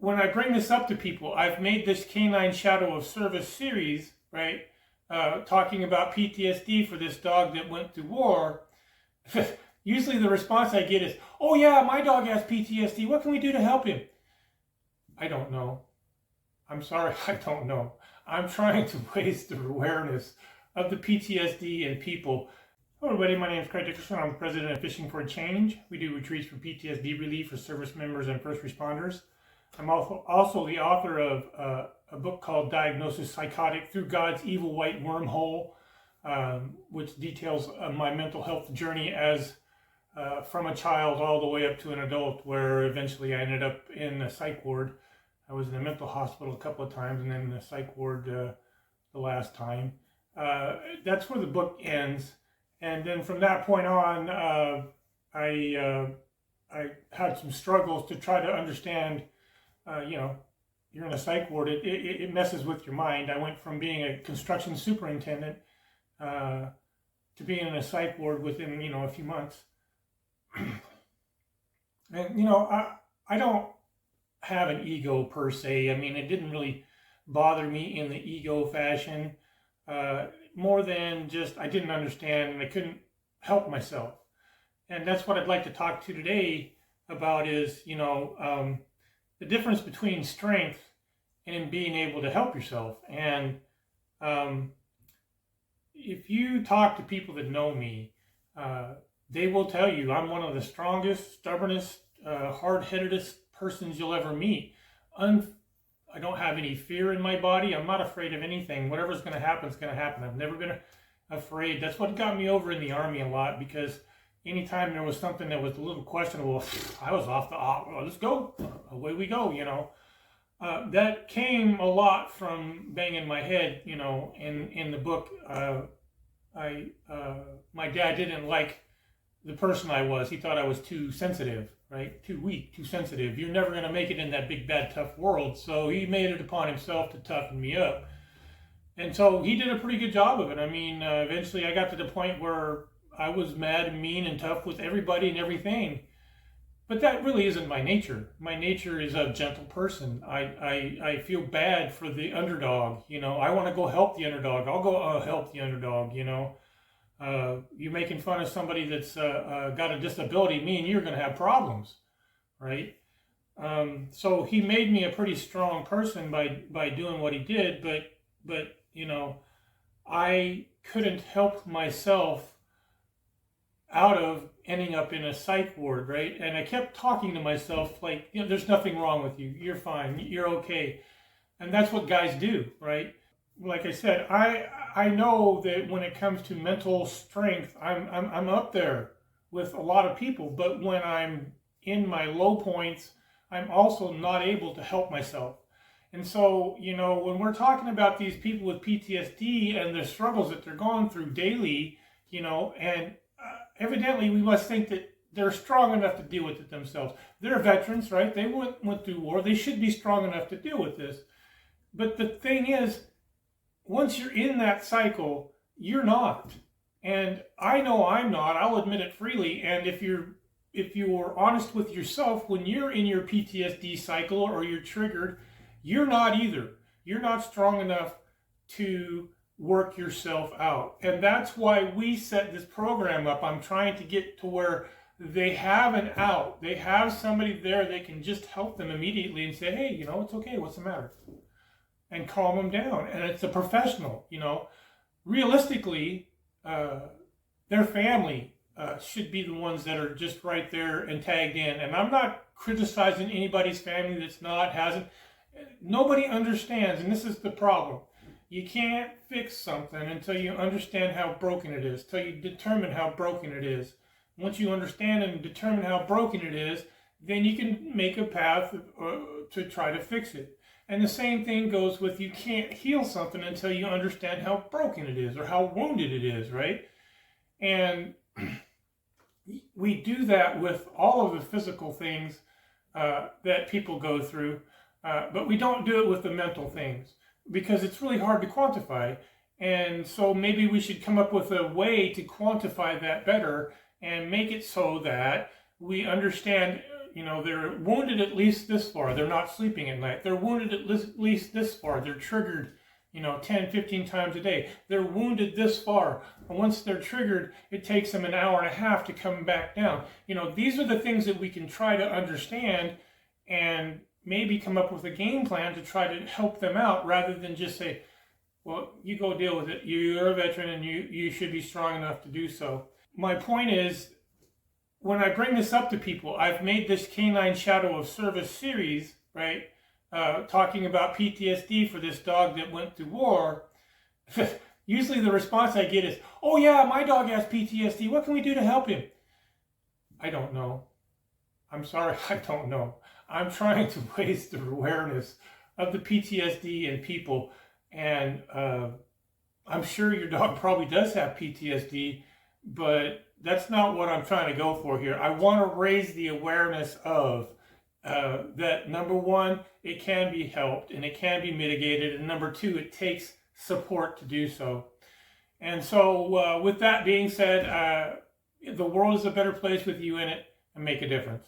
when I bring this up to people, I've made this Canine Shadow of Service series, right? Talking about PTSD for this dog that went through war. Usually the response I get is, oh yeah, my dog has PTSD. What can we do to help him? I don't know. I'm sorry, I don't know. I'm trying to raise the awareness of the PTSD in people. Hello everybody, my name is Craig Dickerson. I'm the president of Fishing for a Change. We do retreats for PTSD relief for service members and first responders. I'm also the author of a book called Diagnosis Psychotic Through God's Evil White Wormhole, which details my mental health journey as from a child all the way up to an adult, where eventually I ended up in a psych ward. I was in a mental hospital a couple of times and then in the psych ward the last time. That's where the book ends. And then from that point on, I had some struggles to try to understand, you're in a psych ward, it messes with your mind. I went from being a construction superintendent to being in a psych ward within, a few months. And, I don't have an ego per se. I mean, it didn't really bother me in the ego fashion, more than just I didn't understand and I couldn't help myself. And that's what I'd like to talk to today about is, the difference between strength and being able to help yourself. And if you talk to people that know me, they will tell you I'm one of the strongest, stubbornest, hard-headedest persons you'll ever meet. I don't have any fear in my body. I'm not afraid of anything. Whatever's going to happen is going to happen. I've never been afraid. That's what got me over in the Army a lot, because anytime there was something that was a little questionable, I was off well, let's go. Away we go, That came a lot from banging my head, in the book. My dad didn't like the person I was. He thought I was too sensitive, right? Too weak, too sensitive. You're never going to make it in that big, bad, tough world. So he made it upon himself to toughen me up. And so he did a pretty good job of it. I mean, eventually I got to the point where I was mad and mean and tough with everybody and everything. But that really isn't my nature. My nature is a gentle person. I feel bad for the underdog. I want to go help the underdog. I'll go help the underdog, You're making fun of somebody that's got a disability, me and you are going to have problems, right? So he made me a pretty strong person by doing what he did, but I couldn't help myself out of ending up in a psych ward, right? And I kept talking to myself like, there's nothing wrong with you. You're fine. You're okay. And that's what guys do, right? Like I said, I know that when it comes to mental strength, I'm up there with a lot of people, but when I'm in my low points, I'm also not able to help myself. And so, when we're talking about these people with PTSD and the struggles that they're going through daily, and evidently we must think that they're strong enough to deal with it themselves. They're veterans, right? They went through war. They should be strong enough to deal with this. But the thing is, once you're in that cycle, you're not. And I know I'm not. I'll admit it freely. And if you're honest with yourself, when you're in your PTSD cycle or you're triggered, you're not either. You're not strong enough to work yourself out. And that's why we set this program up. I'm trying to get to where they have an out. They have somebody there that can just help them immediately and say, hey, it's okay. What's the matter? And calm them down. And it's a professional, Realistically, their family should be the ones that are just right there and tagged in. And I'm not criticizing anybody's family that's not, hasn't. Nobody understands, and this is the problem. You can't fix something until you understand how broken it is, until you determine how broken it is. Once you understand and determine how broken it is, then you can make a path to try to fix it. And the same thing goes with you can't heal something until you understand how broken it is or how wounded it is, right? And we do that with all of the physical things that people go through, but we don't do it with the mental things because it's really hard to quantify. And so maybe we should come up with a way to quantify that better and make it so that we understand they're wounded at least this far. They're not sleeping at night. They're wounded at least this far. They're triggered, 10, 15 times a day. They're wounded this far. And once they're triggered, it takes them an hour and a half to come back down. These are the things that we can try to understand and maybe come up with a game plan to try to help them out, rather than just say, well, you go deal with it. You're a veteran and you should be strong enough to do so. My point is, when I bring this up to people, I've made this Canine Shadow of Service series, right? Talking about PTSD for this dog that went through war. Usually the response I get is, oh yeah, my dog has PTSD. What can we do to help him? I don't know. I'm sorry, I don't know. I'm trying to raise the awareness of the PTSD in people. And I'm sure your dog probably does have PTSD, but that's not what I'm trying to go for here. I want to raise the awareness of that, number one, it can be helped and it can be mitigated. And number two, it takes support to do so. And so with that being said, the world is a better place with you in it, and make a difference.